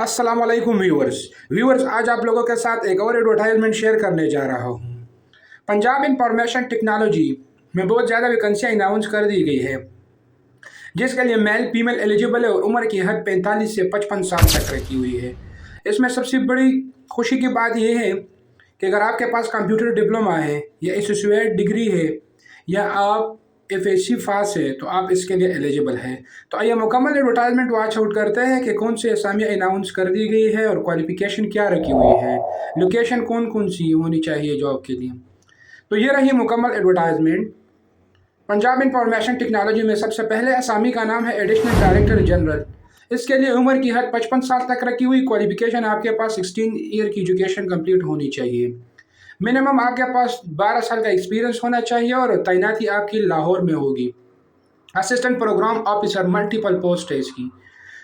अस्सलाम वालेकुम व्यूअर्स आज आप लोगों के साथ एक और एडवर्टाइजमेंट शेयर करने जा रहा हूँ। पंजाब इंफॉर्मेशन टेक्नोलॉजी में बहुत ज़्यादा वैकेंसियाँ अनाउंस कर दी गई है, जिसके लिए मेल फीमेल एलिजिबल है और उम्र की हद 45 से 55 साल तक रखी हुई है। इसमें सबसे बड़ी खुशी की बात यह है कि अगर आपके पास कंप्यूटर डिप्लोमा है या एसोसिएट डिग्री है या आप FSC पास है तो आप इसके लिए एलिजिबल हैं। तो आइए मुकम्मल एडवर्टाइजमेंट वॉच आउट करते हैं कि कौन सी असामियाँ अनाउंस कर दी गई है और क्वालिफिकेशन क्या रखी हुई है, लोकेशन कौन कौन सी होनी चाहिए जॉब के लिए। तो ये रही मुकम्मल एडवर्टाइजमेंट। पंजाब इंफॉर्मेशन टेक्नोलॉजी में सबसे पहले असामी का नाम है एडिशनल डायरेक्टर जनरल। इसके लिए उम्र की हद 55 साल तक रखी हुई, क्वालिफिकेशन आपके पास 16 ईयर की एजुकेशन कंप्लीट होनी चाहिए, मिनिमम आपके पास 12 साल का एक्सपीरियंस होना चाहिए और तैनाती आपकी लाहौर में होगी। Assistant programme officer multiple post है इसकी।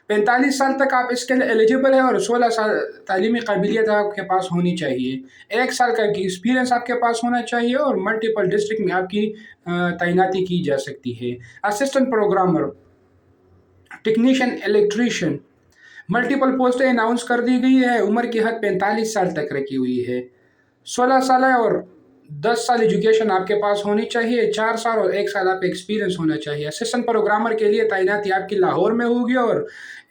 45 साल तक आप इसके लिए एलिजिबल है और 16 साल तालीमी काबिलियत आपके पास होनी चाहिए, 1 साल का एक्सपीरियंस आपके पास होना चाहिए और मल्टीपल डिस्ट्रिक्ट में आपकी तैनाती की जा सकती है। Assistant programmer, technician, electrician, multiple पोस्टें अनाउंस कर दी गई है। उम्र की हद 45 साल तक रखी हुई है, 16 साल है और 10 साल एजुकेशन आपके पास होनी चाहिए, 4 साल और 1 साल आपका एक्सपीरियंस होना चाहिए। असिस्टेंट प्रोग्रामर के लिए तैनाती आपकी लाहौर में होगी और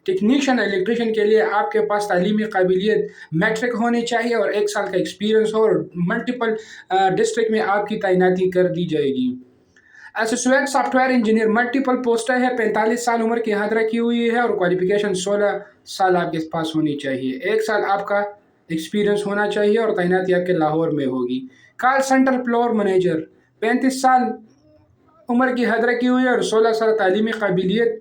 टेक्नीशियन इलेक्ट्रीशियन के लिए आपके पास तालीमी काबिलियत मैट्रिक होनी चाहिए और 1 साल का एक्सपीरियंस हो और मल्टीपल डिस्ट्रिक्ट में आपकी तैनाती कर दी जाएगी। एसोसिएट सॉफ्टवेयर इंजीनियर, मल्टीपल पोस्टें हैं, 45 साल उम्र की हद रखी हुई है और क्वालिफिकेशन 16 साल आपके पास होनी चाहिए, 1 साल आपका एक्सपीरियंस होना चाहिए और तैनाती आपके लाहौर में होगी। कॉल सेंटर फ्लोर मैनेजर, 35 साल उम्र की हद रखी हुई है और 16 साल तालीमी काबिलियत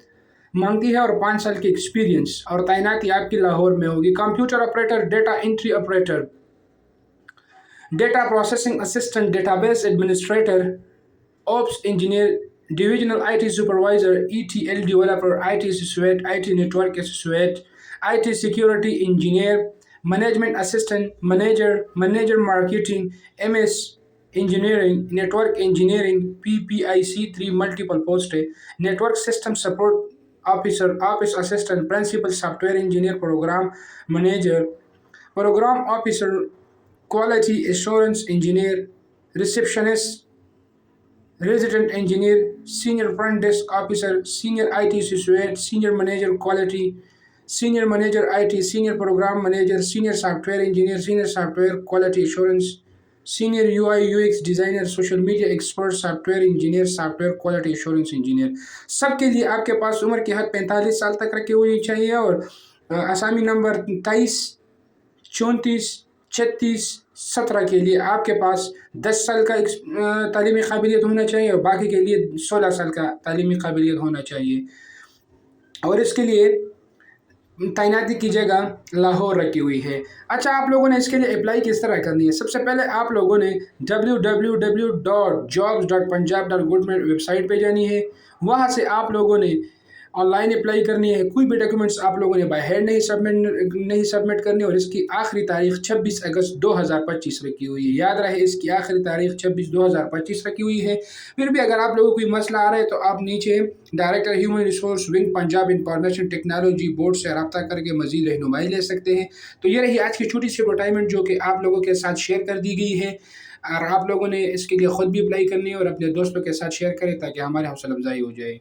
मांगती है और 5 साल की एक्सपीरियंस और तैनाती आपकी लाहौर में होगी। Computer operator, data entry operator, data processing assistant, database administrator, ops engineer, divisional IT supervisor, ETL developer, IT associate, IT network associate, IT security engineer, management assistant, manager marketing, MS engineering, network engineering, PPIC3 multiple post है। Network system support officer, office assistant, principal software engineer, program manager, program officer, quality assurance engineer, receptionist, resident engineer, senior front desk officer, senior IT associate, senior manager quality, senior manager IT, senior programme manager, senior software engineer, senior software quality assurance, senior UI UX designer, social media expert, software engineer, software quality assurance engineer. सबके लिए आपके पास उम्र की हद 45 साल तक रखी हुई चाहिए और असामी नंबर 23, 34, 36, 17 के लिए आपके पास 10 साल का तालीमी काबिलियत होना चाहिए और बाकी के लिए 16 साल का तालीमी काबिलियत होना चाहिए और इसके लिए तैनाती की जगह लाहौर रखी हुई है। अच्छा, आप लोगों ने इसके लिए अप्लाई किस तरह करनी है? सबसे पहले आप लोगों ने www.jobs.punjab.government वेबसाइट पे जानी है। वहाँ से आप लोगों ने ऑनलाइन अप्लाई करनी है। कोई भी डॉक्यूमेंट्स आप लोगों ने बाय हैंड नहीं सबमिट करनी और इसकी आखिरी तारीख 26 अगस्त 2025 रखी हुई है। याद रहे, इसकी आखिरी तारीख 26/2025 रखी हुई है। फिर भी अगर आप लोगों को कोई मसला आ रहा है तो आप नीचे director human resource wing Punjab information technology board से रब्ता करके मज़ीद रहनुमाई ले सकते हैं। तो ये रही आज की छोटी सी एडवर्टाइजमेंट जो कि आप लोगों के साथ शेयर कर दी गई है और आप लोगों ने इसके लिए ख़ुद भी अप्लाई करनी है और अपने दोस्तों के साथ शेयर करें ताकि हमारी हौसला अफजाई हो जाए।